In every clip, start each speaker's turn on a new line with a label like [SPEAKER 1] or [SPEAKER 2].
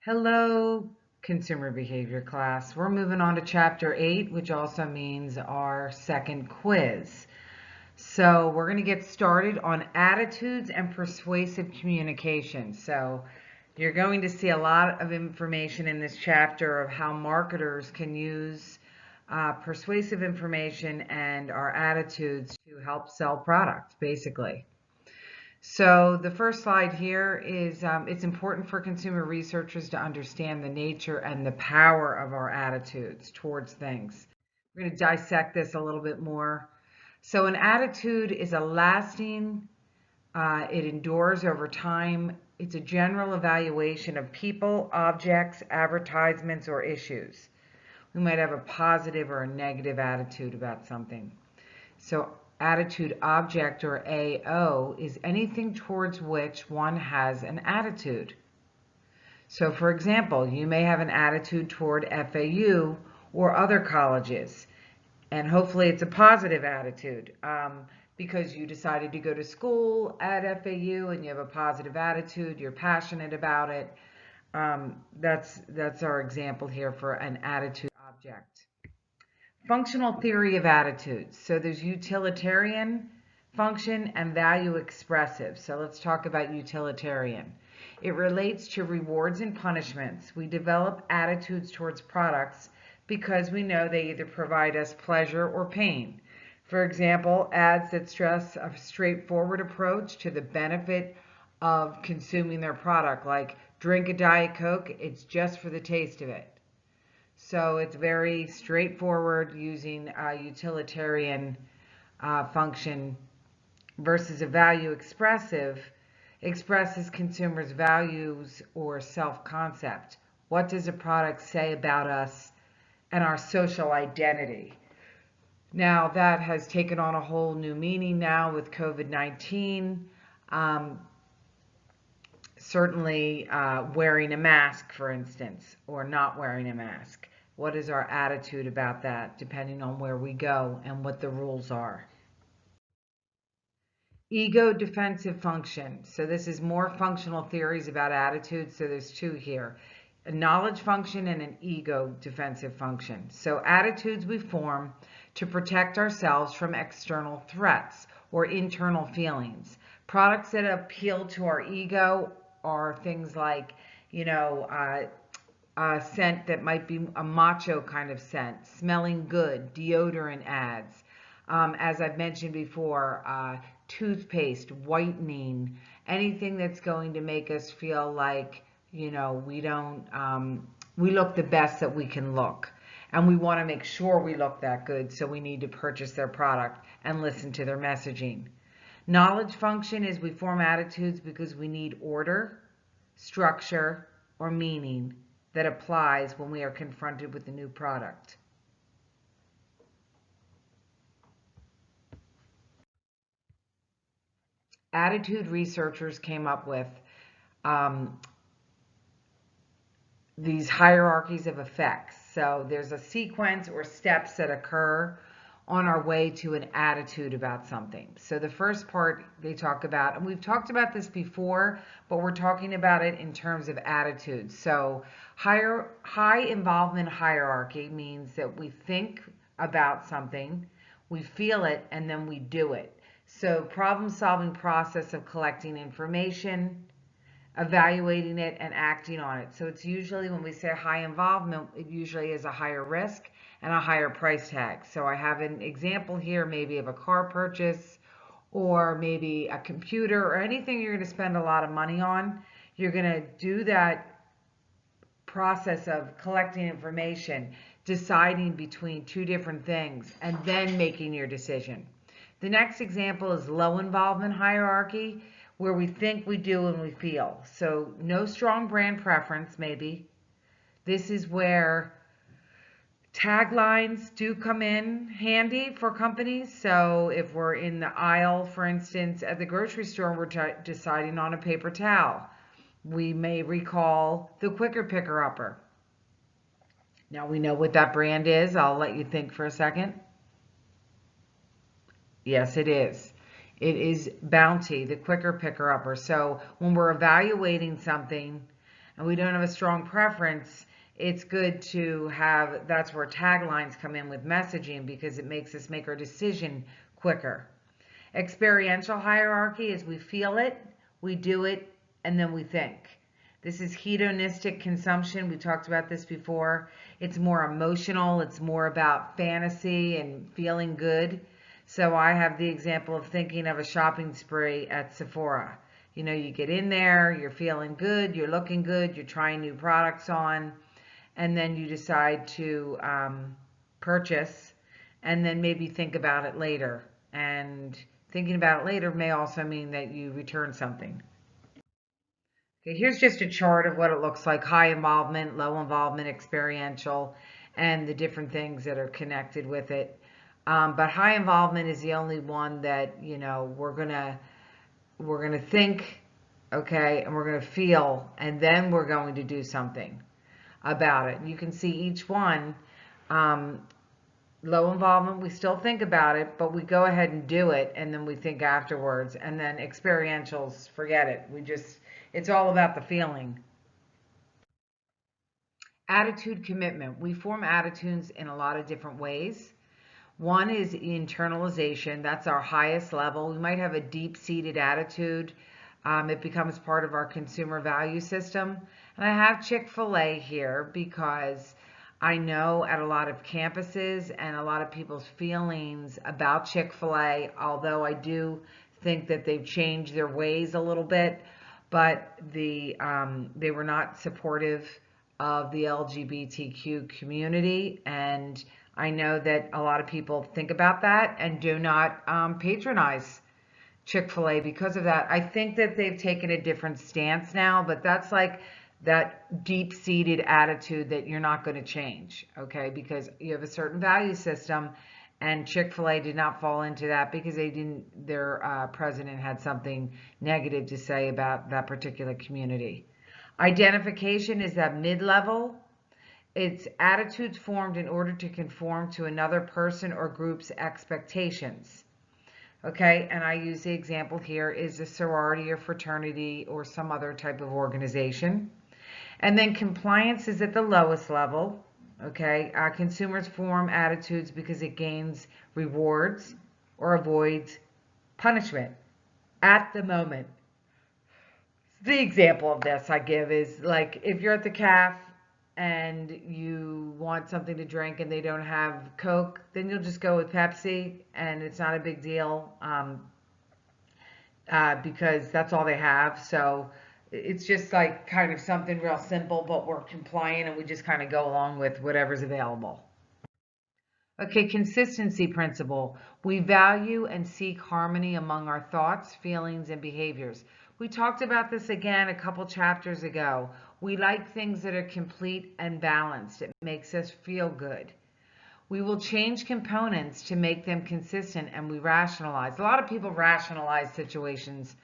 [SPEAKER 1] Hello, consumer behavior class. We're moving on to chapter 8, which also means our second quiz. So, we're going to get started on attitudes and persuasive communication. So, you're going to see a lot of information in this chapter of how marketers can use persuasive information and our attitudes to help sell products, basically. So the first slide here is it's important for consumer researchers to understand the nature and the power of our attitudes towards things. We're going to dissect this a little bit more. So an attitude is a lasting, it endures over time. It's a general evaluation of people, objects, advertisements, or issues. We might have a positive or a negative attitude about something. So attitude object, or AO, is anything towards which one has an attitude. So for example, you may have an attitude toward FAU or other colleges, and hopefully it's a positive attitude because you decided to go to school at FAU and you have a positive attitude, you're passionate about it. That's our example here for an attitude object. Functional theory of attitudes. So there's utilitarian function and value expressive. So let's talk about utilitarian. It relates to rewards and punishments. We develop attitudes towards products because we know they either provide us pleasure or pain. For example, ads that stress a straightforward approach to the benefit of consuming their product, like drink a Diet Coke, it's just for the taste of it. So it's very straightforward using a utilitarian function versus a value expressive expresses consumers' values or self-concept. What does a product say about us and our social identity? Now that has taken on a whole new meaning now with COVID-19. Certainly wearing a mask, for instance, or not wearing a mask. What is our attitude about that, depending on where we go and what the rules are? Ego defensive function. So this is more functional theories about attitudes. So there's two here. A knowledge function and an ego defensive function. So attitudes we form to protect ourselves from external threats or internal feelings. Products that appeal to our ego are things like, you know, a scent that might be a macho kind of scent, smelling good, deodorant ads. As I've mentioned before, toothpaste, whitening, anything that's going to make us feel like, we look the best that we can look. And we want to make sure we look that good, so we need to purchase their product and listen to their messaging. Knowledge function is we form attitudes because we need order, structure, or meaning that applies when we are confronted with a new product. Attitude researchers came up with um, these hierarchies of effects. So there's a sequence or steps that occur on our way to an attitude about something. So the first part they talk about, and we've talked about this before, but we're talking about it in terms of attitudes. So high involvement hierarchy means that we think about something, we feel it, and then we do it. So problem solving process of collecting information, evaluating it, and acting on it. So it's usually, when we say high involvement, it usually is a higher risk and a higher price tag. So I have an example here, maybe of a car purchase or maybe a computer or anything you're going to spend a lot of money on. You're going to do that process of collecting information, deciding between two different things, and then making your decision. The next example is low involvement hierarchy, where we think, we do, and we feel. So no strong brand preference, maybe. This is where taglines do come in handy for companies. So if we're in the aisle, for instance, at the grocery store, and we're deciding on a paper towel, we may recall the Quicker Picker Upper. Now we know what that brand is. I'll let you think for a second. Yes, it is. It is Bounty, the Quicker Picker Upper. So when we're evaluating something, and we don't have a strong preference, it's good to have, that's where taglines come in with messaging, because it makes us make our decision quicker. Experiential hierarchy is we feel it, we do it, and then we think. This is hedonistic consumption. We talked about this before. It's more emotional. It's more about fantasy and feeling good. So I have the example of thinking of a shopping spree at Sephora. You know, you get in there, you're feeling good, you're looking good, you're trying new products on, and then you decide to purchase, and then maybe think about it later. And thinking about it later may also mean that you return something. Okay, here's just a chart of what it looks like: high involvement, low involvement, experiential, and the different things that are connected with it. But high involvement is the only one that, you know, we're gonna think, okay, and we're gonna feel, and then we're going to do something about it. You can see each one. Low involvement, we still think about it, but we go ahead and do it, and then we think afterwards. And then experientials, forget it. It's all about the feeling. Attitude commitment. We form attitudes in a lot of different ways. One is internalization. That's our highest level. We might have a deep-seated attitude. It becomes part of our consumer value system. And I have Chick-fil-A here because I know at a lot of campuses and a lot of people's feelings about Chick-fil-A, although I do think that they've changed their ways a little bit, but they were not supportive of the LGBTQ community, and I know that a lot of people think about that and do not patronize Chick-fil-A because of that. I think that they've taken a different stance now, but that's like that deep-seated attitude that you're not going to change, okay? Because you have a certain value system, and Chick-fil-A did not fall into that because their president had something negative to say about that particular community. Identification is that mid-level. It's attitudes formed in order to conform to another person or group's expectations. Okay, and I use the example here is a sorority or fraternity or some other type of organization. And then compliance is at the lowest level. Okay, consumers form attitudes because it gains rewards or avoids punishment at the moment. The example of this I give is like if you're at the caf and you want something to drink and they don't have Coke, then you'll just go with Pepsi, and it's not a big deal because that's all they have. So it's just like kind of something real simple, but we're compliant and we just kind of go along with whatever's available. Okay, consistency principle. We value and seek harmony among our thoughts, feelings, and behaviors. We talked about this again a couple chapters ago. We like things that are complete and balanced. It makes us feel good. We will change components to make them consistent, and we rationalize. A lot of people rationalize situations,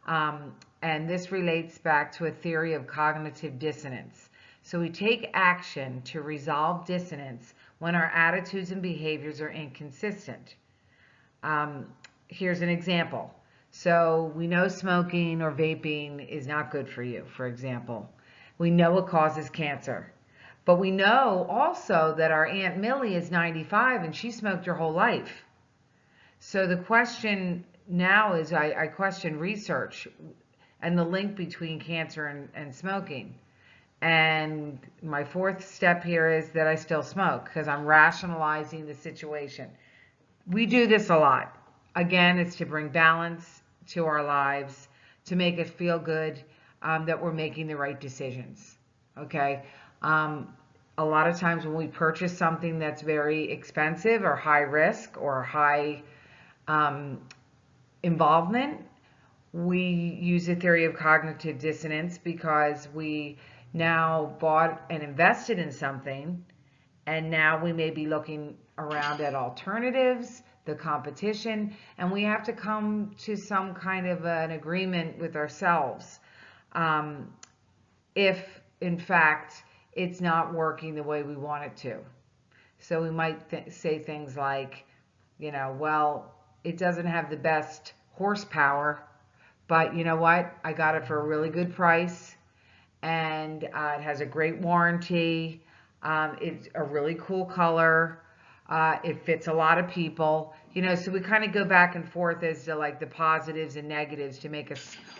[SPEAKER 1] and this relates back to a theory of cognitive dissonance. So we take action to resolve dissonance when our attitudes and behaviors are inconsistent. Here's an example. So we know smoking or vaping is not good for you, for example. We know it causes cancer. But we know also that our Aunt Millie is 95 and she smoked her whole life. So the question now is, I question research and the link between cancer and smoking. And my fourth step here is that I still smoke because I'm rationalizing the situation. We do this a lot. Again, it's to bring balance to our lives, to make us feel good that we're making the right decisions. Okay? A lot of times when we purchase something that's very expensive or high risk or high involvement, we use a theory of cognitive dissonance because we now bought and invested in something, and now we may be looking around at alternatives, the competition, and we have to come to some kind of an agreement with ourselves if in fact it's not working the way we want it to. So we might say things like, you know, well, it doesn't have the best horsepower, but you know what? I got it for a really good price, and it has a great warranty. It's a really cool color. It fits a lot of people, so we kind of go back and forth as to like the positives and negatives to make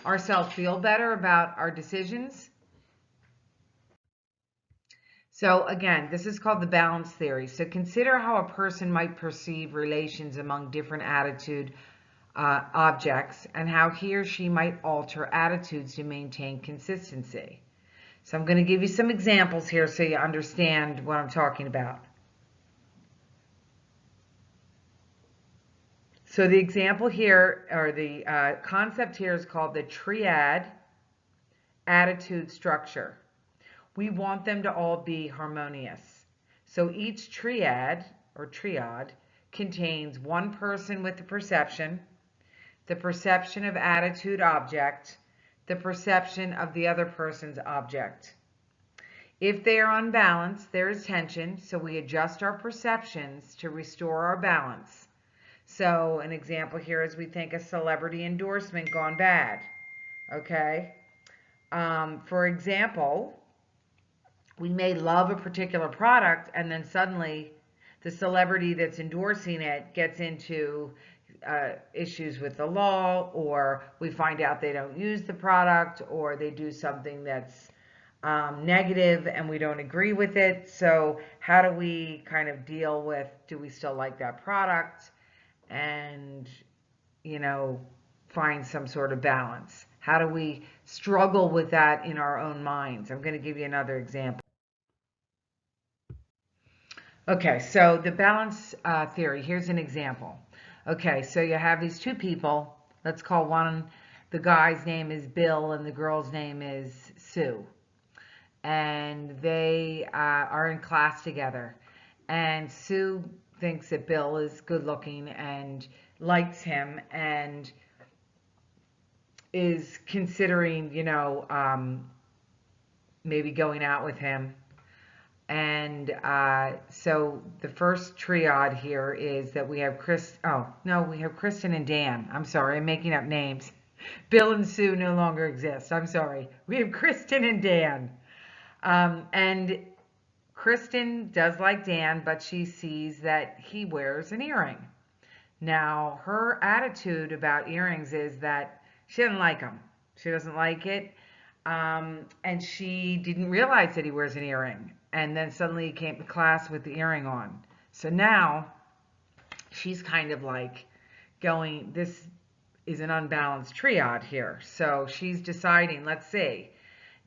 [SPEAKER 1] ourselves feel better about our decisions. So again, this is called the balance theory. So consider how a person might perceive relations among different attitude objects and how he or she might alter attitudes to maintain consistency. So I'm going to give you some examples here so you understand what I'm talking about. So the example here, or the concept here, is called the triad attitude structure. We want them to all be harmonious. So each triad or triad contains one person with the perception of attitude object, the perception of the other person's object. If they are unbalanced, there is tension, so we adjust our perceptions to restore our balance. So an example here is we think a celebrity endorsement gone bad. Okay? For example, we may love a particular product and then suddenly the celebrity that's endorsing it gets into issues with the law, or we find out they don't use the product, or they do something that's negative and we don't agree with it. So how do we kind of deal with, do we still like that product, and find some sort of balance? How do we struggle with that in our own minds? I'm going to give you another example. Okay, so the balance theory, here's an example. Okay, so you have these two people. Let's call the guy's name is Bill and the girl's name is Sue. And they are in class together. And Sue thinks that Bill is good looking and likes him and is considering, maybe going out with him. And so the first triad here is that we have we have Kristen and Dan. I'm sorry, I'm making up names. Bill and Sue no longer exist. I'm sorry. We have Kristen and Dan. And Kristen does like Dan, but she sees that he wears an earring. Now, her attitude about earrings is that she doesn't like them. She doesn't like it. And she didn't realize that he wears an earring. And then suddenly he came to class with the earring on. So now she's kind of like going, this is an unbalanced triad here. So she's deciding, let's see,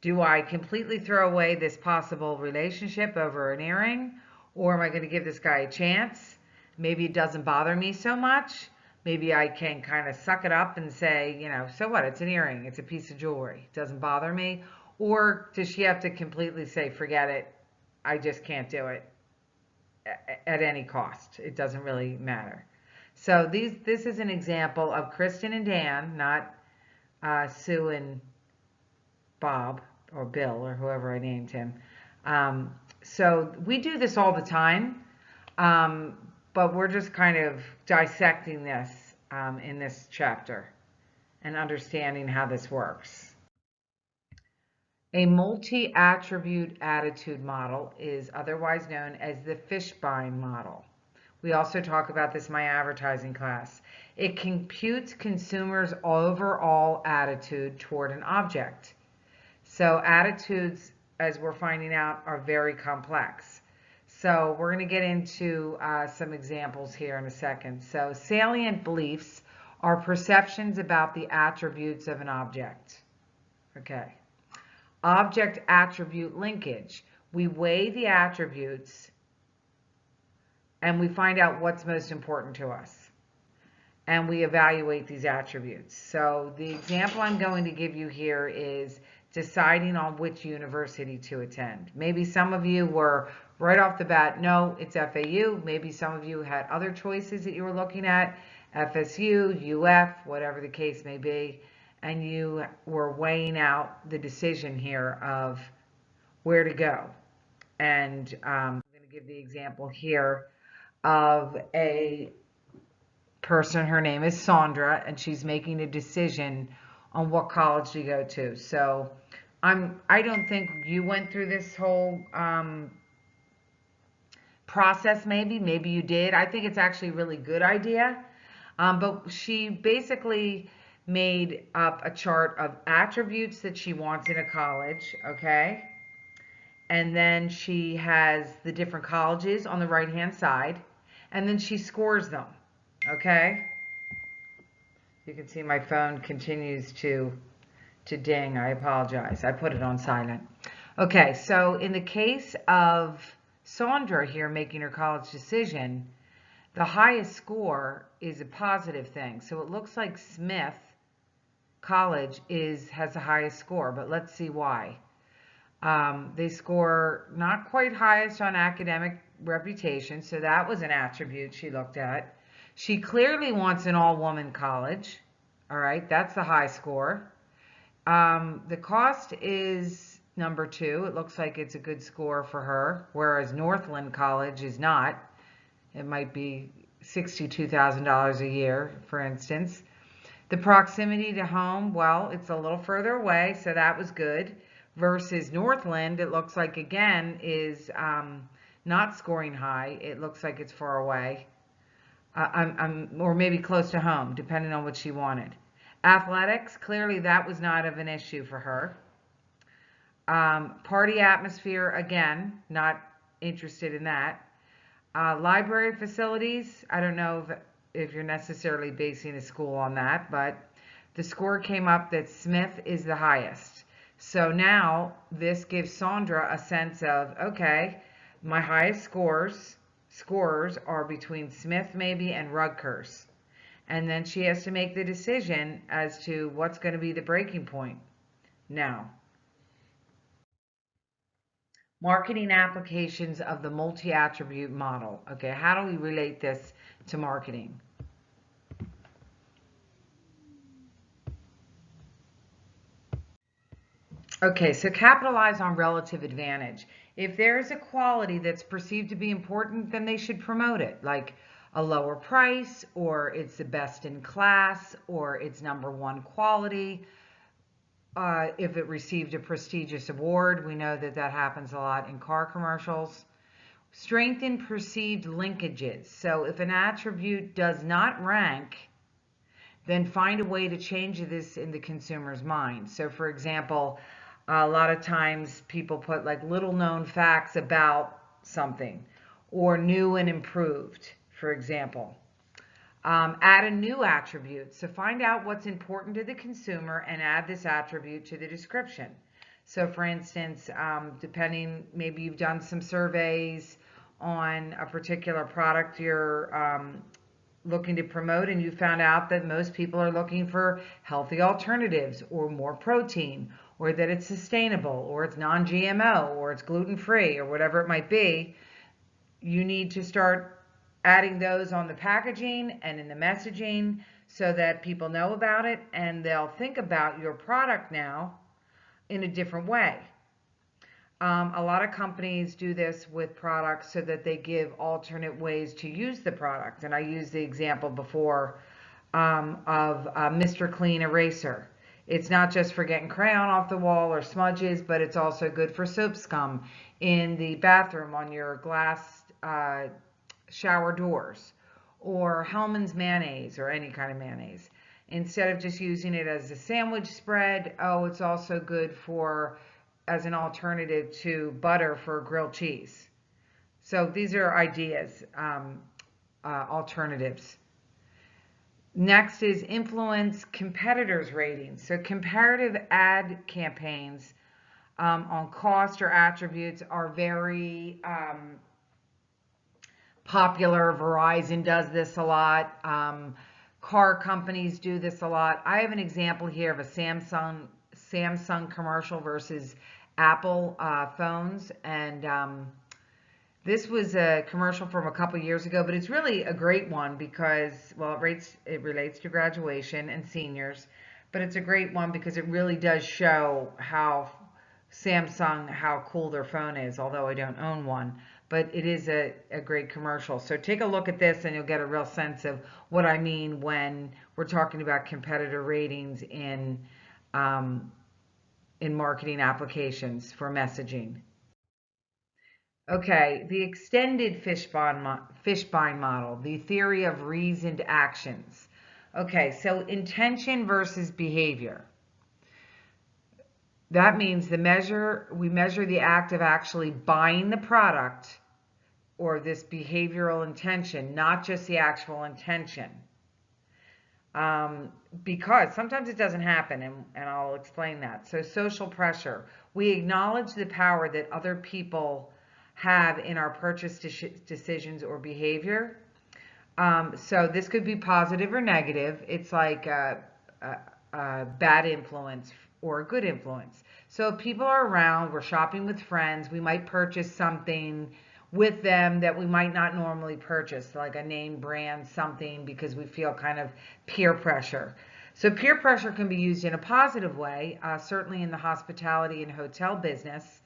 [SPEAKER 1] do I completely throw away this possible relationship over an earring? Or am I going to give this guy a chance? Maybe it doesn't bother me so much. Maybe I can kind of suck it up and say, so what? It's an earring. It's a piece of jewelry. It doesn't bother me. Or does she have to completely say, forget it, I just can't do it at any cost? It doesn't really matter. So this is an example of Kristen and Dan, not Sue and Bob or Bill or whoever I named him. So we do this all the time, but we're just kind of dissecting this in this chapter and understanding how this works. A multi-attribute attitude model is otherwise known as the Fishbein model. We also talk about this in my advertising class. It computes consumers' overall attitude toward an object. So attitudes, as we're finding out, are very complex. So we're going to get into some examples here in a second. So salient beliefs are perceptions about the attributes of an object. Okay. Object attribute linkage. We weigh the attributes and we find out what's most important to us. And we evaluate these attributes. So the example I'm going to give you here is deciding on which university to attend. Maybe some of you were right off the bat, no, it's FAU. Maybe some of you had other choices that you were looking at, FSU, UF, whatever the case may be. And you were weighing out the decision here of where to go. And I'm going to give the example here of a person. Her name is Sandra, and she's making a decision on what college to go to. So I don't think you went through this whole process. Maybe you did. I think it's actually a really good idea. But she basically made up a chart of attributes that she wants in a college, okay? And then she has the different colleges on the right hand side, and then she scores them, okay? You can see my phone continues to ding. I apologize. I put it on silent. Okay, so in the case of Sandra here making her college decision, the highest score is a positive thing. So it looks like Smith College has the highest score, but let's see why. They score not quite highest on academic reputation, so that was an attribute she looked at. She clearly wants an all-woman college. All right, that's the high score. The cost is number 2. It looks like it's a good score for her, whereas Northland College is not. It might be $62,000 a year, for instance. The proximity to home, well, it's a little further away, so that was good. Versus Northland, it looks like, again, is not scoring high. It looks like it's far away. Or maybe close to home, depending on what she wanted. Athletics, clearly that was not of an issue for her. Party atmosphere, again, not interested in that. Library facilities, I don't know if you're necessarily basing a school on that, but the score came up that Smith is the highest. So now this gives Sandra a sense of, okay, my highest scorers are between Smith maybe and Rutgers. And then she has to make the decision as to what's going to be the breaking point. Now, marketing applications of the multi-attribute model. Okay, how do we relate this to marketing? Okay, so capitalize on relative advantage. If there is a quality that's perceived to be important, then they should promote it, like a lower price, or it's the best in class, or it's #1 quality. If it received a prestigious award, we know that that happens a lot in car commercials. Strengthen perceived linkages. So if an attribute does not rank, then find a way to change this in the consumer's mind. So for example, a lot of times people put like little known facts about something, or new and improved, for example. Add a new attribute. So find out what's important to the consumer and add this attribute to the description. So for instance, depending, maybe you've done some surveys on a particular product you're looking to promote, and you found out that most people are looking for healthy alternatives, or more protein, or that it's sustainable, or it's non-GMO, or it's gluten-free, or whatever it might be. You need to start adding those on the packaging and in the messaging so that people know about it, and they'll think about your product now in a different way. A lot of companies do this with products so that they give alternate ways to use the product. And I used the example before of Mr. Clean Eraser. It's not just for getting crayon off the wall or smudges, but it's also good for soap scum in the bathroom on your glass shower doors, or Hellmann's mayonnaise, or any kind of mayonnaise. Instead of just using it as a sandwich spread, oh, it's also good for as an alternative to butter for grilled cheese. So these are ideas, alternatives. Next is influence competitors' ratings. So comparative ad campaigns on cost or attributes are very popular. Verizon does this a lot. Car companies do this a lot. I have an example here of a Samsung commercial versus Apple phones, and this was a commercial from a couple years ago, but it's really a great one because, well, it relates to graduation and seniors, but it's a great one because it really does show how Samsung, how cool their phone is, although I don't own one. But it is a great commercial. So take a look at this and you'll get a real sense of what I mean when we're talking about competitor ratings in in marketing applications for messaging. Okay, the extended Fishbein model, the theory of reasoned actions. Okay, so intention versus behavior. That means we measure the act of actually buying the product, or this behavioral intention, not just the actual intention. Because sometimes it doesn't happen, and I'll explain that. So social pressure. We acknowledge the power that other people have in our purchase decisions or behavior. So this could be positive or negative. It's like a bad influence or a good influence. So if people are around, we're shopping with friends, we might purchase something with them that we might not normally purchase, like a name brand something, because we feel kind of peer pressure. So peer pressure can be used in a positive way, certainly in the hospitality and hotel business.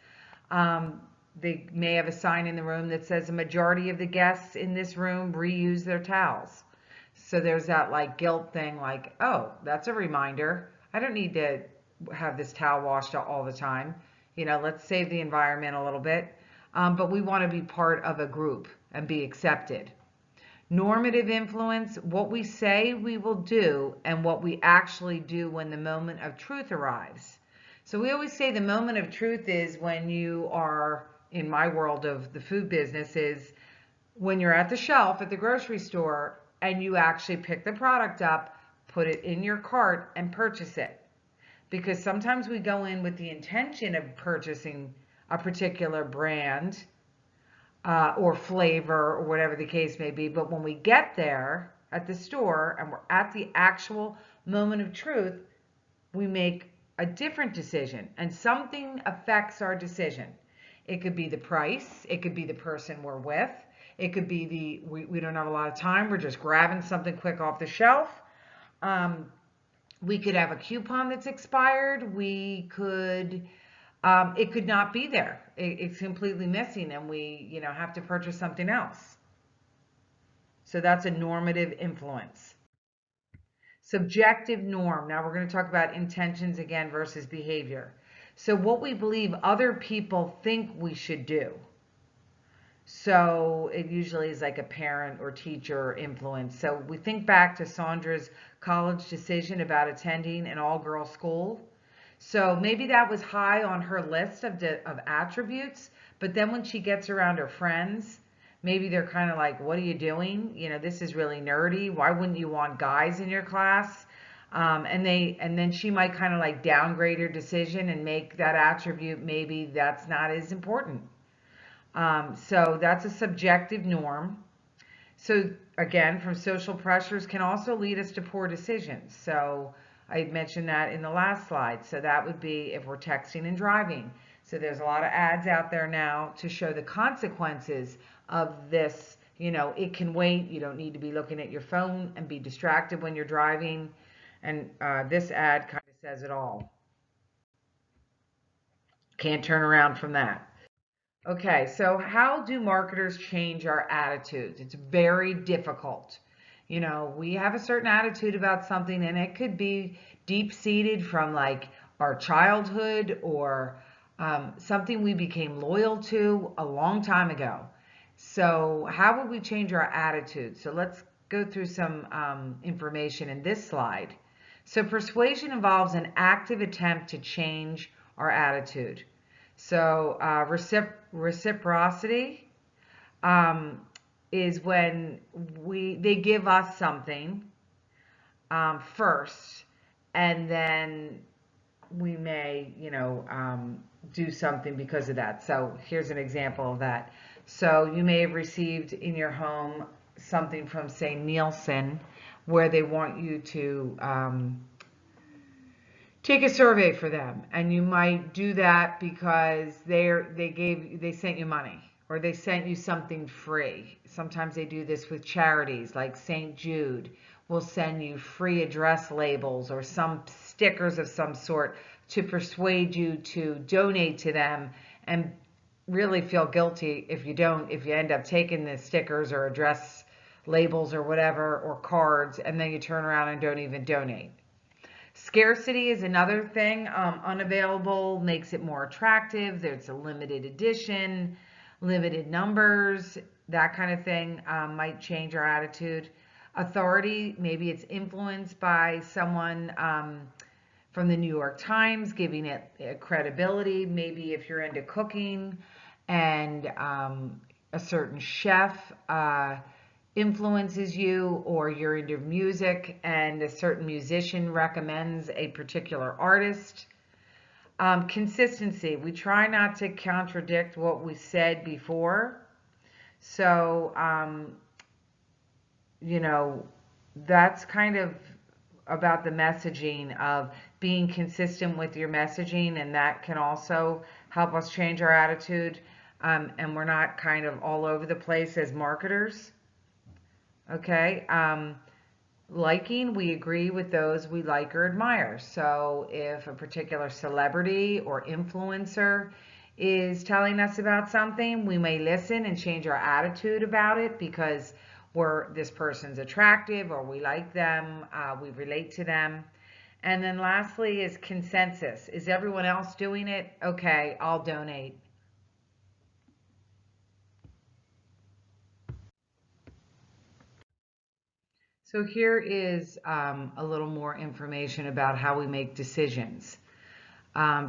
[SPEAKER 1] They may have a sign in the room that says a majority of the guests in this room reuse their towels. So there's that like guilt thing, like, oh, that's a reminder. I don't need to have this towel washed all the time. Let's save the environment a little bit. But we want to be part of a group and be accepted. Normative influence, what we say we will do and what we actually do when the moment of truth arrives. So we always say the moment of truth is when you are, in my world of the food business, is when you're at the shelf at the grocery store and you actually pick the product up, put it in your cart and purchase it. Because sometimes we go in with the intention of purchasing a particular brand or flavor or whatever the case may be. But when we get there at the store and we're at the actual moment of truth, we make a different decision, and something affects our decision. It could be the price. It could be the person we're with. It could be we don't have a lot of time. We're just grabbing something quick off the shelf. We could have a coupon that's expired. We could, it could not be there. It's completely missing, and we, have to purchase something else. So that's a normative influence. Subjective norm. Now we're going to talk about intentions again versus behavior. So what we believe other people think we should do. So it usually is like a parent or teacher influence. So we think back to Sandra's college decision about attending an all-girls school. So maybe that was high on her list of attributes, but then when she gets around her friends, maybe they're kind of like, what are you doing? This is really nerdy. Why wouldn't you want guys in your class? And then she might kind of like downgrade her decision and make that attribute, maybe that's not as important. So that's a subjective norm. So again, from social pressures can also lead us to poor decisions. So I mentioned that in the last slide. So that would be if we're texting and driving. So there's a lot of ads out there now to show the consequences of this. It can wait. You don't need to be looking at your phone and be distracted when you're driving. And this ad kind of says it all. Can't turn around from that. Okay, so how do marketers change our attitudes? It's very difficult. We have a certain attitude about something, and it could be deep-seated from like our childhood or something we became loyal to a long time ago. So how would we change our attitude? So let's go through some information in this slide. So persuasion involves an active attempt to change our attitude. So reciprocity is when they give us something first, and then we may, do something because of that. So here's an example of that. So you may have received in your home something from, say, Nielsen, where they want you to take a survey for them, and you might do that because they sent you money, or they sent you something free. Sometimes they do this with charities, like St. Jude will send you free address labels or some stickers of some sort to persuade you to donate to them, and really feel guilty if you don't, if you end up taking the stickers or address labels or whatever, or cards, and then you turn around and don't even donate. Scarcity is another thing. Unavailable makes it more attractive. There's a limited edition, limited numbers, that kind of thing might change our attitude. Authority, maybe it's influenced by someone from the New York Times, giving it credibility. Maybe if you're into cooking and a certain chef influences you, or you're into music and a certain musician recommends a particular artist. Consistency. We try not to contradict what we said before. So, that's kind of about the messaging of being consistent with your messaging, and that can also help us change our attitude. And we're not kind of all over the place as marketers. Okay. Liking, we agree with those we like or admire. So if a particular celebrity or influencer is telling us about something, we may listen and change our attitude about it because this person's attractive, or we like them, we relate to them. And then lastly is consensus. Is everyone else doing it? Okay, I'll donate. So here is a little more information about how we make decisions.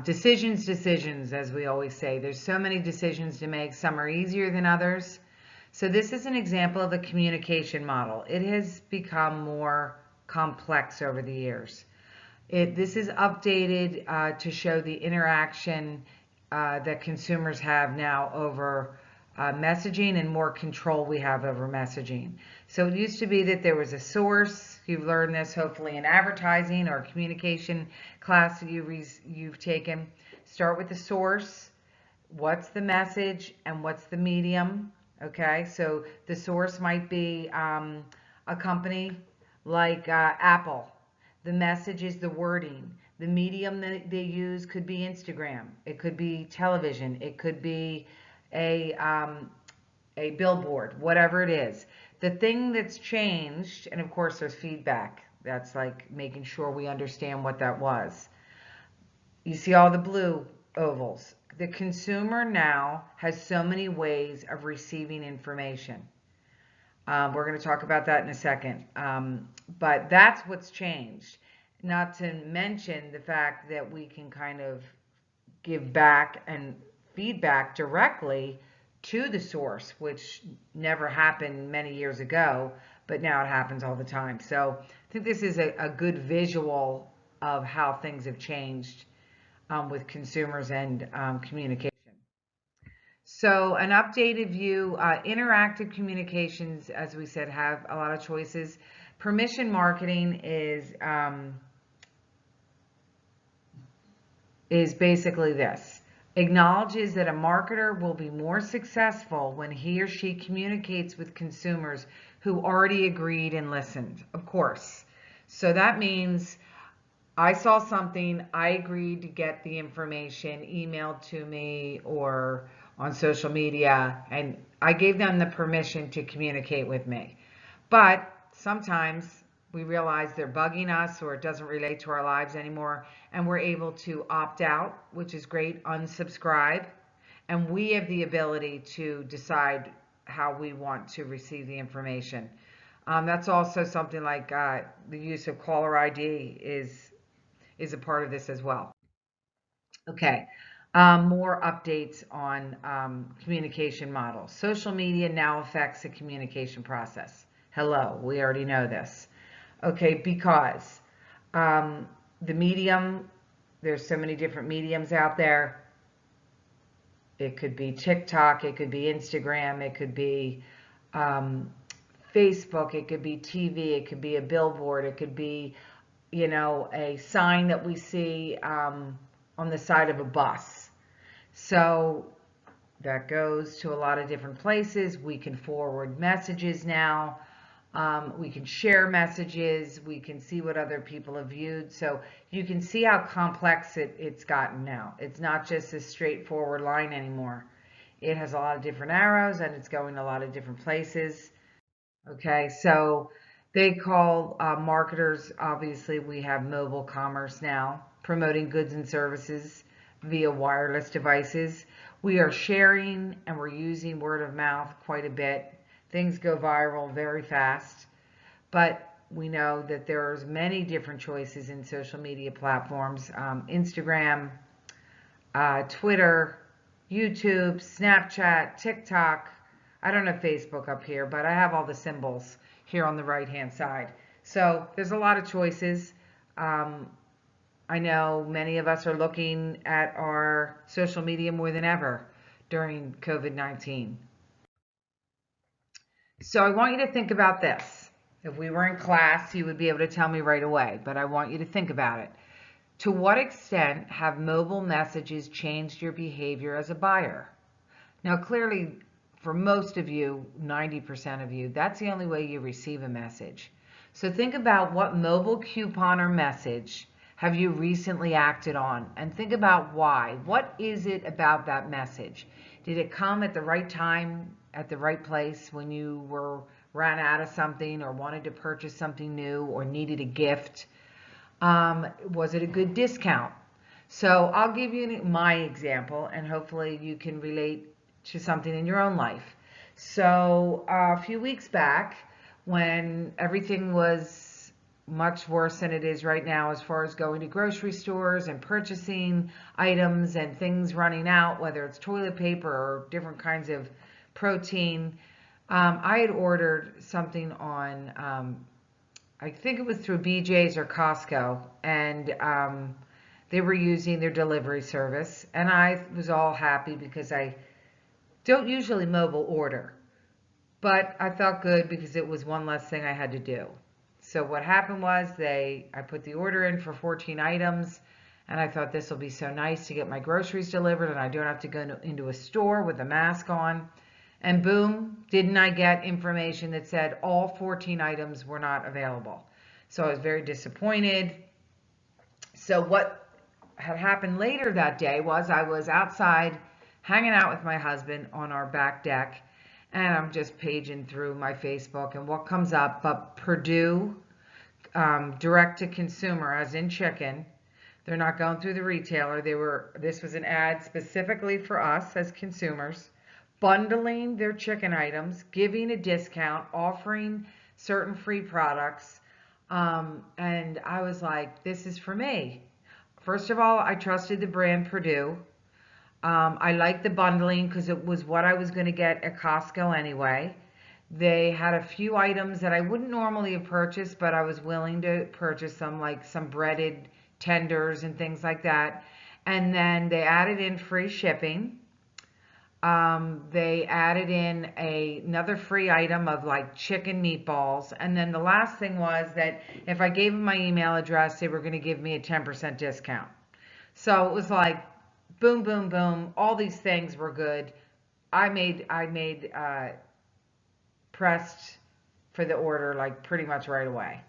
[SPEAKER 1] Decisions, as we always say. There's so many decisions to make. Some are easier than others. So this is an example of a communication model. It has become more complex over the years. This is updated to show the interaction that consumers have now over messaging, and more control we have over messaging. So it used to be that there was a source. You've learned this hopefully in advertising or communication class that you've taken. Start with the source. What's the message and what's the medium? Okay, so the source might be a company like Apple. The message is the wording. The medium that they use could be Instagram. It could be television. It could be a billboard, whatever it is. The thing that's changed, and of course there's feedback. That's like making sure we understand what that was. You see all the blue ovals. The consumer now has so many ways of receiving information. We're going to talk about that in a second. But that's what's changed. Not to mention the fact that we can kind of give back and feedback directly to the source, which never happened many years ago, but now it happens all the time. So I think this is a good visual of how things have changed with consumers and communication. So an updated view, interactive communications, as we said, have a lot of choices. Permission marketing is basically this. Acknowledges that a marketer will be more successful when he or she communicates with consumers who already agreed and listened, of course. So that means I saw something, I agreed to get the information emailed to me or on social media, and I gave them the permission to communicate with me. But sometimes we realize they're bugging us, or it doesn't relate to our lives anymore, and we're able to opt out, which is great, unsubscribe, and we have the ability to decide how we want to receive the information. That's also something like the use of caller ID is a part of this as well. Okay, more updates on communication models. Social media now affects the communication process. Hello, we already know this. Okay, because the medium, there's so many different mediums out there. It could be TikTok, it could be Instagram, it could be Facebook, it could be TV, it could be a billboard, it could be, a sign that we see on the side of a bus. So that goes to a lot of different places. We can forward messages now. We can share messages. We can see what other people have viewed. So you can see how complex it's gotten now. It's not just a straightforward line anymore. It has a lot of different arrows, and it's going a lot of different places. Okay, so They call marketers, obviously, we have mobile commerce now, promoting goods and services via wireless devices. We are sharing and we're using word of mouth quite a bit. Things go viral very fast, but we know that there's many different choices in social media platforms. Instagram, Twitter, YouTube, Snapchat, TikTok. I don't have Facebook up here, but I have all the symbols here on the right hand side. So there's a lot of choices. Um, I know many of us are looking at our social media more than ever during COVID-19. So I want you to think about this. If we were in class, you would be able to tell me right away, but I want you to think about it. To what extent have mobile messages changed your behavior as a buyer? Now, clearly, for most of you, 90% of you, that's the only way you receive a message. So think about what mobile coupon or message have you recently acted on, and think about why. What is it about that message? Did it come at the right time, at the right place when you ran out of something or wanted to purchase something new or needed a gift? Was it a good discount? So I'll give you my example, and hopefully you can relate to something in your own life. So a few weeks back, when everything was much worse than it is right now as far as going to grocery stores and purchasing items and things running out, whether it's toilet paper or different kinds of protein, I had ordered something on I think it was through BJ's or Costco, and they were using their delivery service, and I was all happy because I don't usually mobile order, but I felt good because it was one less thing I had to do. So what happened was I put the order in for 14 items, and I thought this will be so nice to get my groceries delivered, and I don't have to go into a store with a mask on. And boom, didn't I get information that said all 14 items were not available. So I was very disappointed. So what had happened later that day was I was outside hanging out with my husband on our back deck, and I'm just paging through my Facebook, and what comes up but Perdue direct to consumer, as in chicken. They're not going through the retailer. This was an ad specifically for us as consumers, bundling their chicken items, giving a discount, offering certain free products. And I was like, this is for me. First of all, I trusted the brand Perdue. I liked the bundling because it was what I was going to get at Costco anyway. They had a few items that I wouldn't normally have purchased, but I was willing to purchase them, like some breaded tenders and things like that. And then they added in free shipping. They added in another free item of like chicken meatballs. And then the last thing was that if I gave them my email address, they were going to give me a 10% discount. So it was like boom, boom, boom. All these things were good. I pressed for the order like pretty much right away.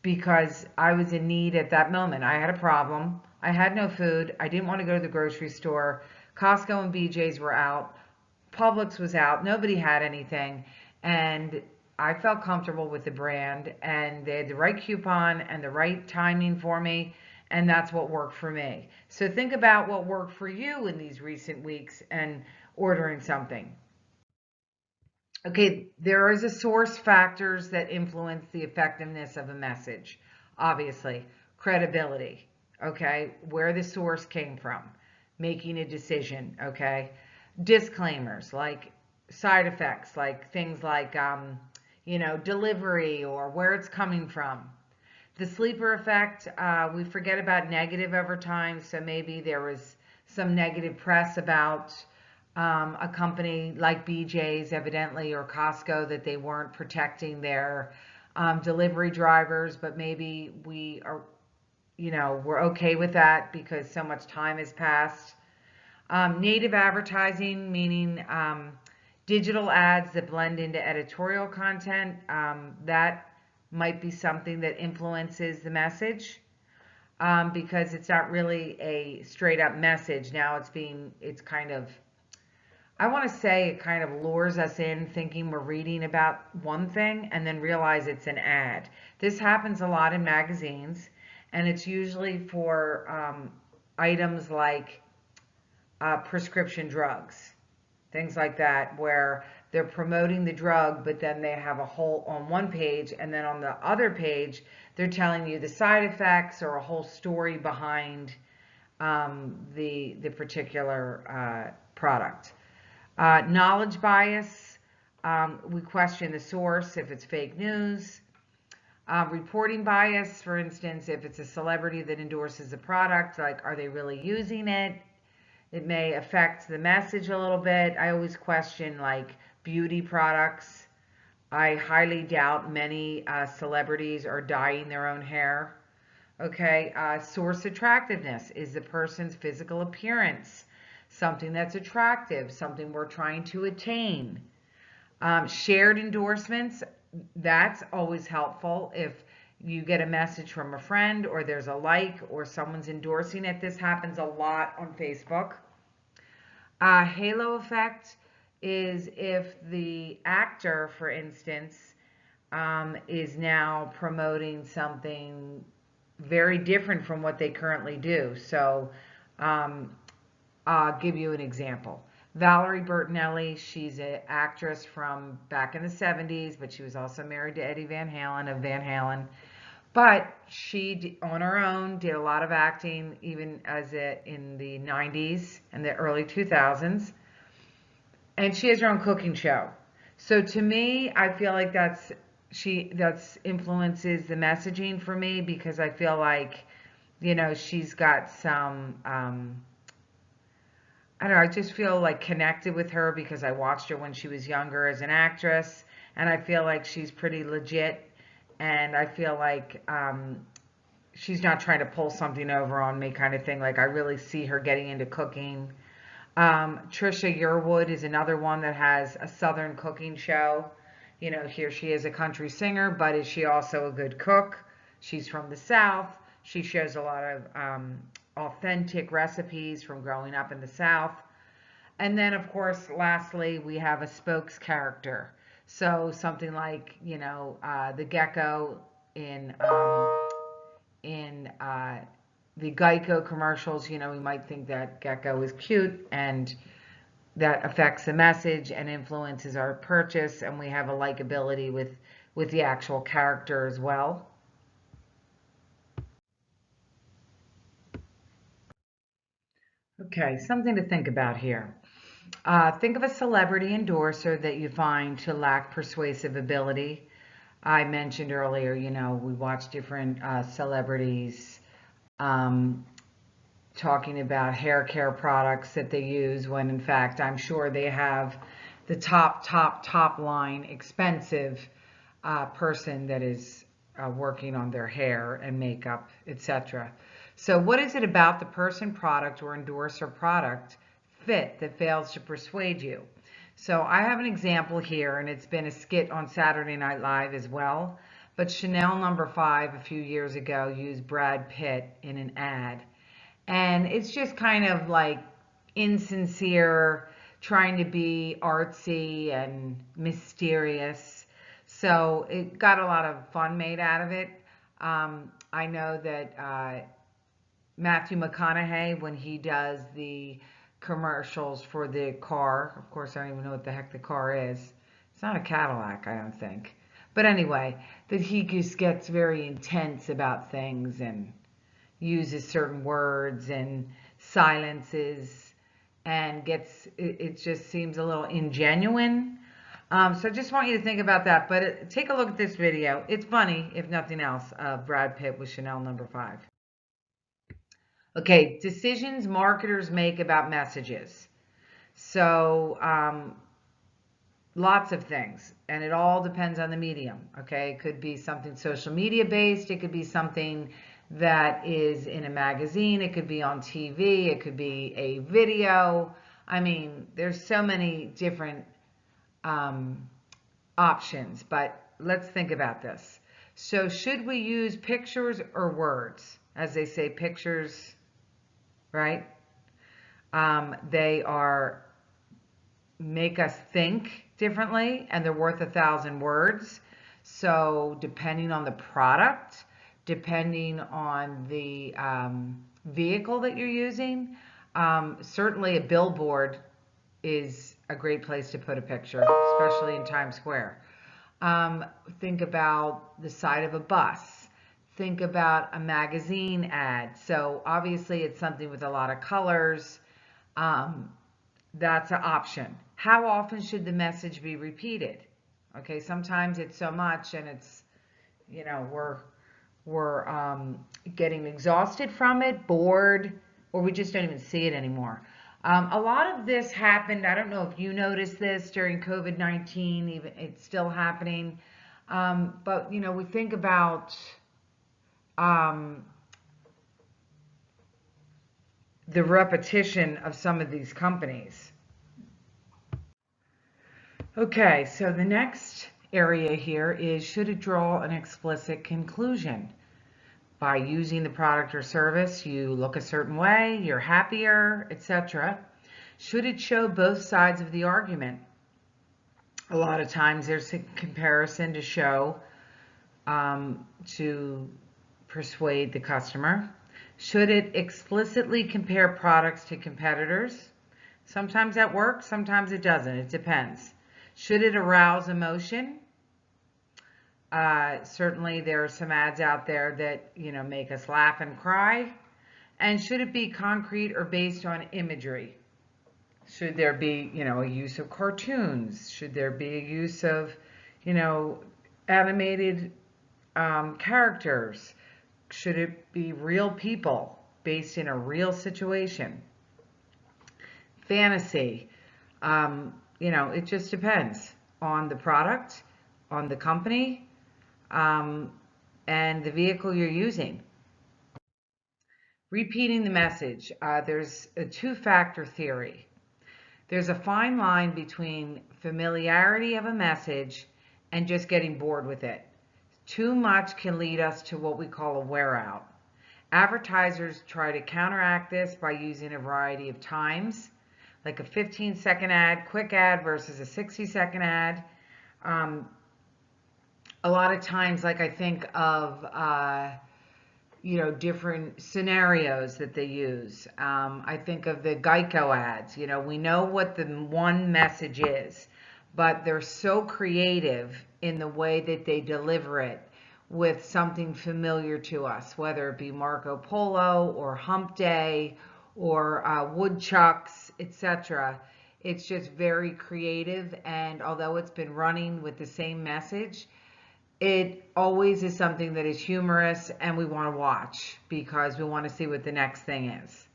[SPEAKER 1] Because I was in need at that moment. I had a problem. I had no food. I didn't want to go to the grocery store. Costco and BJ's were out. Publix was out. Nobody had anything. And I felt comfortable with the brand, and they had the right coupon and the right timing for me, and that's what worked for me. So think about what worked for you in these recent weeks and ordering something. Okay, there is a source factors that influence the effectiveness of a message. Obviously, credibility, okay, where the source came from, making a decision, okay, disclaimers like side effects, like things like, delivery or where it's coming from. The sleeper effect, we forget about negative over time, so maybe there was some negative press about a company like BJ's, evidently, or Costco, that they weren't protecting their delivery drivers, but maybe we're okay with that because so much time has passed. Native advertising, meaning digital ads that blend into editorial content, that might be something that influences the message, because it's not really a straight up message. Now it's kind of I want to say it kind of lures us in thinking we're reading about one thing and then realize it's an ad. This happens a lot in magazines, and it's usually for items like prescription drugs, things like that, where they're promoting the drug, but then they have a whole on one page, and then on the other page, they're telling you the side effects or a whole story behind the particular product. Knowledge bias, we question the source if it's fake news. Reporting bias, for instance, if it's a celebrity that endorses a product, like are they really using it? It may affect the message a little bit. I always question like beauty products. I highly doubt many celebrities are dyeing their own hair. Okay, source attractiveness is the person's physical appearance, something that's attractive, something we're trying to attain. Shared endorsements, that's always helpful if you get a message from a friend or there's a like or someone's endorsing it. This happens a lot on Facebook. Halo effect is if the actor, for instance, is now promoting something very different from what they currently do. So um, I'll give you an example. Valerie Bertinelli, she's an actress from back in the 70s, but she was also married to Eddie Van Halen of Van Halen. But she, on her own, did a lot of acting, even as in the 90s and the early 2000s. And she has her own cooking show. So to me, I feel like that's influences the messaging for me because I feel like, she's got some I don't know, I just feel like connected with her because I watched her when she was younger as an actress, and I feel like she's pretty legit, and I feel like she's not trying to pull something over on me kind of thing. Like I really see her getting into cooking. Trisha Yearwood is another one that has a Southern cooking show. Here she is a country singer, but is she also a good cook? She's from the South. She shows a lot of authentic recipes from growing up in the South. And then, of course, lastly, we have a spokes character. So something like, the gecko in the Geico commercials. We might think that gecko is cute, and that affects the message and influences our purchase, and we have a likability with the actual character as well. Okay, something to think about here. Think of a celebrity endorser that you find to lack persuasive ability. I mentioned earlier, we watch different celebrities um, talking about hair care products that they use when in fact I'm sure they have the top line expensive person that is working on their hair and makeup, etc. So what is it about the person, product, or endorser product fit that fails to persuade you? So I have an example here, and it's been a skit on Saturday Night Live as well. But Chanel No. 5 a few years ago used Brad Pitt in an ad. And it's just kind of like insincere, trying to be artsy and mysterious. So it got a lot of fun made out of it. I know that Matthew McConaughey, when he does the commercials for the car, of course, I don't even know what the heck the car is. It's not a Cadillac, I don't think. But anyway, that he just gets very intense about things and uses certain words and silences and it just seems a little ingenuine. So I just want you to think about that. But take a look at this video. It's funny, if nothing else, Brad Pitt with Chanel No. 5. Okay, decisions marketers make about messages. So lots of things, and it all depends on the medium. Okay, it could be something social media based, it could be something that is in a magazine, it could be on TV, it could be a video. I mean, there's so many different options, but let's think about this. So should we use pictures or words? As they say, pictures, right? They are make us think differently, and they're worth 1,000 words. So depending on the product, depending on the vehicle that you're using, certainly a billboard is a great place to put a picture, especially in Times Square. Think about the side of a bus. Think about a magazine ad. So obviously it's something with a lot of colors. That's an option. How often should the message be repeated? Okay, sometimes it's so much and it's, we're getting exhausted from it, bored, or we just don't even see it anymore. A lot of this happened, I don't know if you noticed this during COVID-19, even it's still happening. But we think about the repetition of some of these companies. Okay, so the next area here is, should it draw an explicit conclusion? By using the product or service, you look a certain way, you're happier, etc. Should it show both sides of the argument? A lot of times there's a comparison to show, to persuade the customer. Should it explicitly compare products to competitors? Sometimes that works, sometimes it doesn't. It depends. Should it arouse emotion? Certainly there are some ads out there that, make us laugh and cry. And should it be concrete or based on imagery? Should there be, a use of cartoons? Should there be a use of, animated characters? Should it be real people based in a real situation? Fantasy. It just depends on the product, on the company, and the vehicle you're using. Repeating the message. There's a two-factor theory. There's a fine line between familiarity of a message and just getting bored with it. Too much can lead us to what we call a wear out. Advertisers try to counteract this by using a variety of times, like a 15-second ad, quick ad versus a 60-second ad. A lot of times, like I think of, different scenarios that they use. I think of the Geico ads. We know what the one message is, but they're so creative in the way that they deliver it with something familiar to us, whether it be Marco Polo or Hump Day or woodchucks, etc. It's just very creative, and although it's been running with the same message, it always is something that is humorous and we want to watch because we want to see what the next thing is.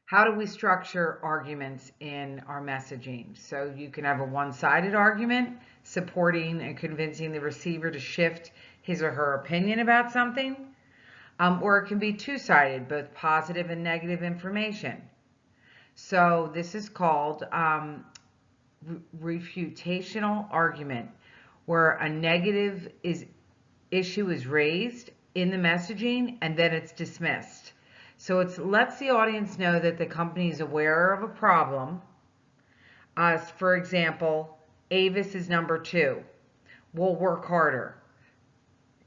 [SPEAKER 1] How do we structure arguments in our messaging? So you can have a one-sided argument supporting and convincing the receiver to shift his or her opinion about something, or it can be two-sided, both positive and negative information. So this is called refutational argument, where a negative issue is raised in the messaging and then it's dismissed. So it lets the audience know that the company is aware of a problem. For example, Avis is number 2. We'll work harder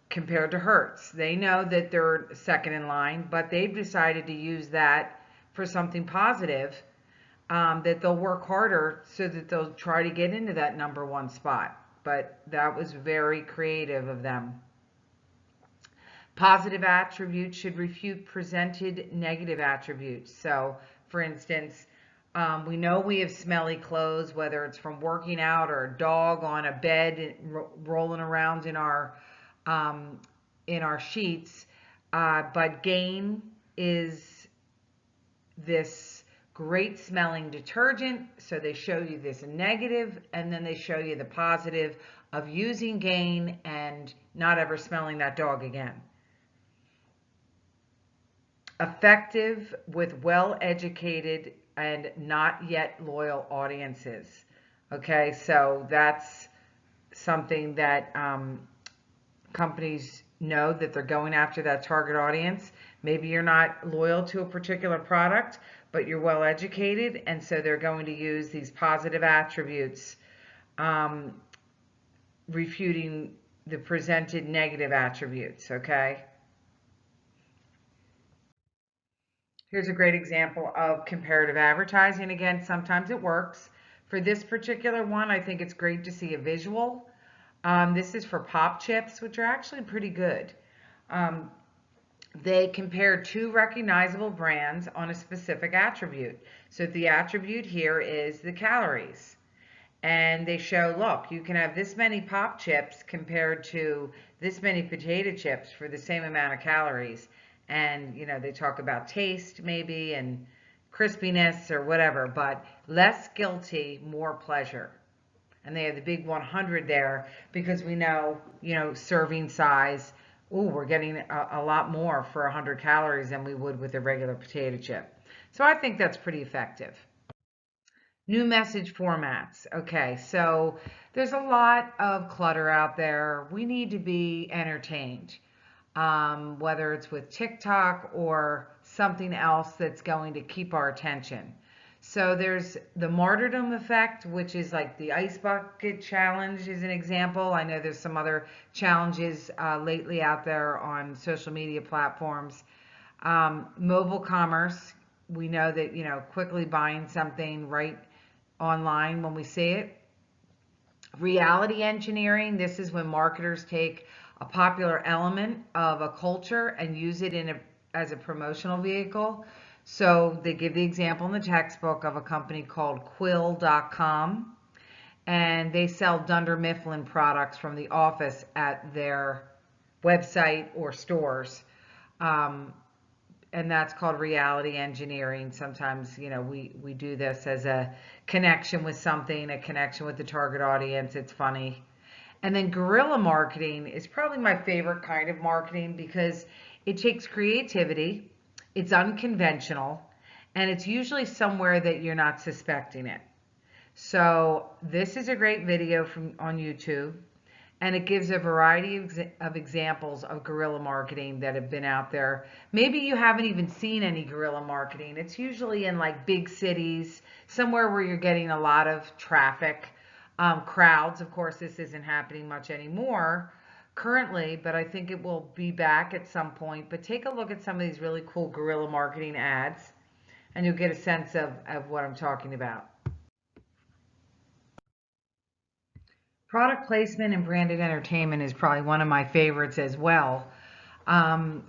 [SPEAKER 1] compared to Hertz. They know that they're second in line, but they've decided to use that for something positive, that they'll work harder so that they'll try to get into that number 1 spot. But that was very creative of them. Positive attributes should refute presented negative attributes. So, for instance, we know we have smelly clothes, whether it's from working out or a dog on a bed rolling around in our sheets. But Gain is this great smelling detergent. So they show you this negative, and then they show you the positive of using Gain and not ever smelling that dog again. Effective with well-educated and not yet loyal audiences. Okay, so that's something that companies know, that they're going after that target audience. Maybe you're not loyal to a particular product, but you're well educated, and so they're going to use these positive attributes, um, refuting the presented negative attributes, okay? Here's a great example of comparative advertising. Again, sometimes it works. For this particular one, I think it's great to see a visual. This is for Pop Chips, which are actually pretty good. Um, they compare two recognizable brands on a specific attribute. So the attribute here is the calories. And they show, look, you can have this many Pop Chips compared to this many potato chips for the same amount of calories. And, you know, they talk about taste maybe and crispiness or whatever, but less guilty, more pleasure. And they have the big 100 there because we know, you know, serving size, ooh, we're getting a lot more for 100 calories than we would with a regular potato chip. So I think that's pretty effective. New message formats. Okay, so there's a lot of clutter out there. We need to be entertained, whether it's with TikTok or something else that's going to keep our attention. So there's the martyrdom effect, which is like the ice bucket challenge is an example. I know there's some other challenges lately out there on social media platforms. Mobile commerce, we know that, you know, quickly buying something right online when we see it. Reality engineering, this is when marketers take a popular element of a culture and use it as a promotional vehicle. So they give the example in the textbook of a company called Quill.com, and they sell Dunder Mifflin products from The Office at their website or stores. And that's called reality engineering. Sometimes, you know, we do this as a connection with something, a connection with the target audience. It's funny. And then guerrilla marketing is probably my favorite kind of marketing because it takes creativity, it's unconventional, and it's usually somewhere that you're not suspecting it. So this is a great video from on YouTube, and it gives a variety of examples of guerrilla marketing that have been out there. Maybe you haven't even seen any guerrilla marketing. It's usually in like big cities, somewhere where you're getting a lot of traffic, crowds. Of course, this isn't happening much anymore currently, but I think it will be back at some point. But take a look at some of these really cool guerrilla marketing ads, and you'll get a sense of what I'm talking about. Product placement and branded entertainment is probably one of my favorites as well.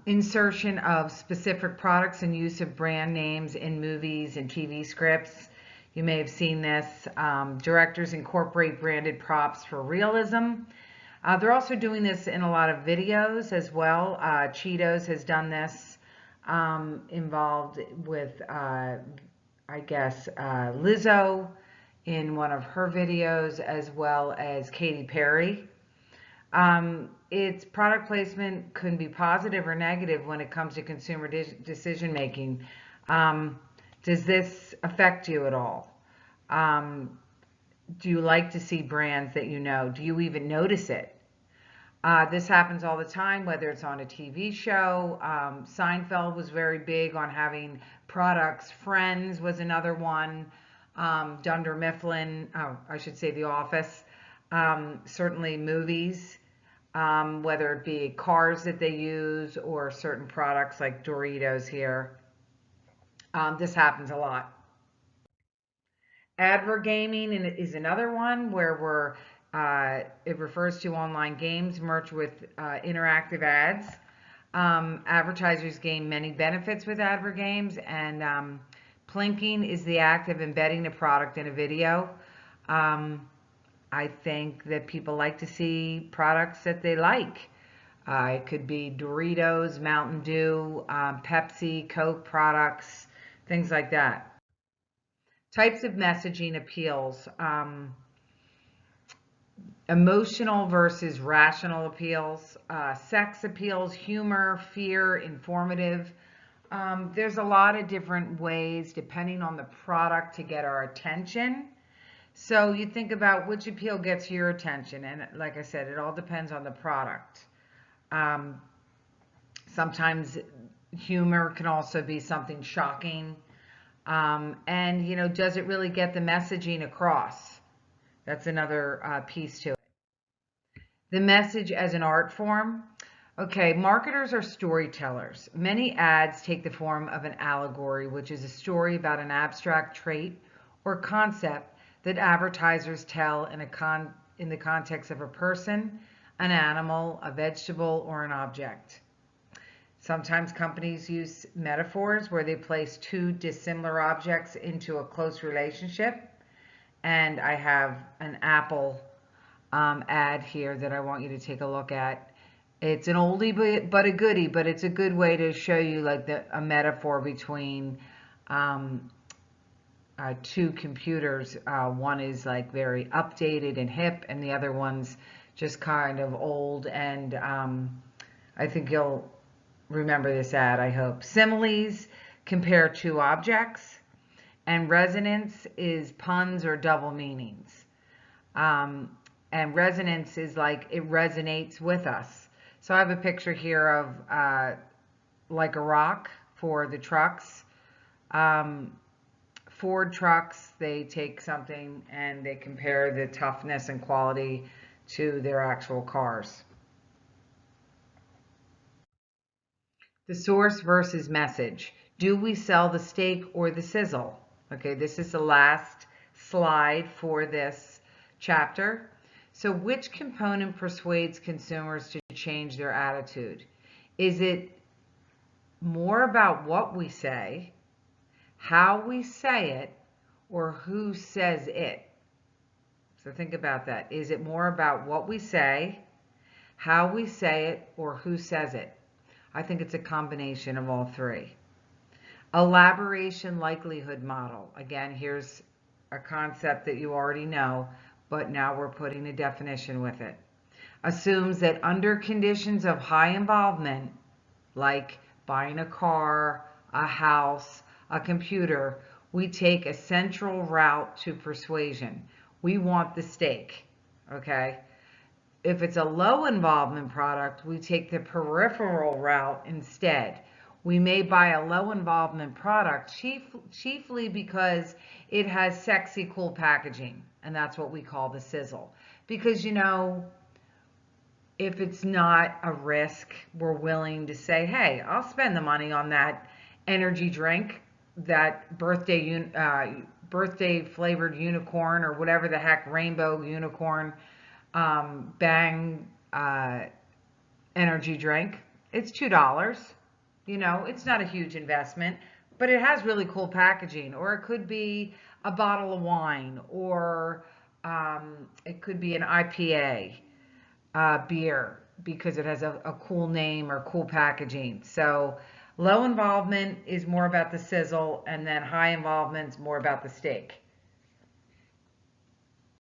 [SPEAKER 1] Insertion of specific products and use of brand names in movies and TV scripts. You may have seen this. Directors incorporate branded props for realism. They're also doing this in a lot of videos as well. Cheetos has done this, involved with, I guess, Lizzo in one of her videos, as well as Katy Perry. Its product placement can be positive or negative when it comes to consumer decision making. Does this affect you at all? Do you like to see brands that you know? Do you even notice it? This happens all the time, whether it's on a TV show. Seinfeld was very big on having products. Friends was another one. Dunder Mifflin, oh, I should say The Office. Certainly movies, whether it be cars that they use or certain products like Doritos here. This happens a lot. Advergaming is another one where it refers to online games merged with interactive ads. Advertisers gain many benefits with advergames, and plinking is the act of embedding a product in a video. I think that people like to see products that they like. It could be Doritos, Mountain Dew, Pepsi, Coke products, things like that. Types of messaging appeals. Emotional versus rational appeals, sex appeals, humor, fear, informative. There's a lot of different ways depending on the product to get our attention. So you think about which appeal gets your attention, and like I said, it all depends on the product. Sometimes humor can also be something shocking. And, does it really get the messaging across? That's another piece to it. The message as an art form. Okay, marketers are storytellers. Many ads take the form of an allegory, which is a story about an abstract trait or concept that advertisers tell in the context of a person, an animal, a vegetable, or an object. Sometimes companies use metaphors where they place two dissimilar objects into a close relationship. And I have an Apple ad here that I want you to take a look at. It's an oldie but a goodie, but it's a good way to show you like a metaphor between two computers. One is like very updated and hip, and the other one's just kind of old. And I think you'll remember this ad, I hope. Similes compare two objects, and resonance is puns or double meanings. And resonance is like it resonates with us. So I have a picture here of like a rock for the trucks. Ford trucks, they take something and they compare the toughness and quality to their actual cars. The source versus message. Do we sell the steak or the sizzle? Okay, this is the last slide for this chapter. So which component persuades consumers to change their attitude? Is it more about what we say, how we say it, or who says it? So think about that. Is it more about what we say, how we say it, or who says it? I think it's a combination of all three. Elaboration likelihood model. Again, here's a concept that you already know, but now we're putting a definition with it. Assumes that under conditions of high involvement, like buying a car, a house, a computer, we take a central route to persuasion. We want the steak, okay? If it's a low involvement product, we take the peripheral route instead. We may buy a low involvement product chiefly because it has sexy, cool packaging. And that's what we call the sizzle. Because, if it's not a risk, we're willing to say, hey, I'll spend the money on that energy drink, that birthday flavored unicorn or whatever the heck, rainbow unicorn Bang energy drink. It's $2. It's not a huge investment, but it has really cool packaging. Or it could be a bottle of wine, or it could be an IPA beer because it has a cool name or cool packaging. So low involvement is more about the sizzle, and then high involvement is more about the steak.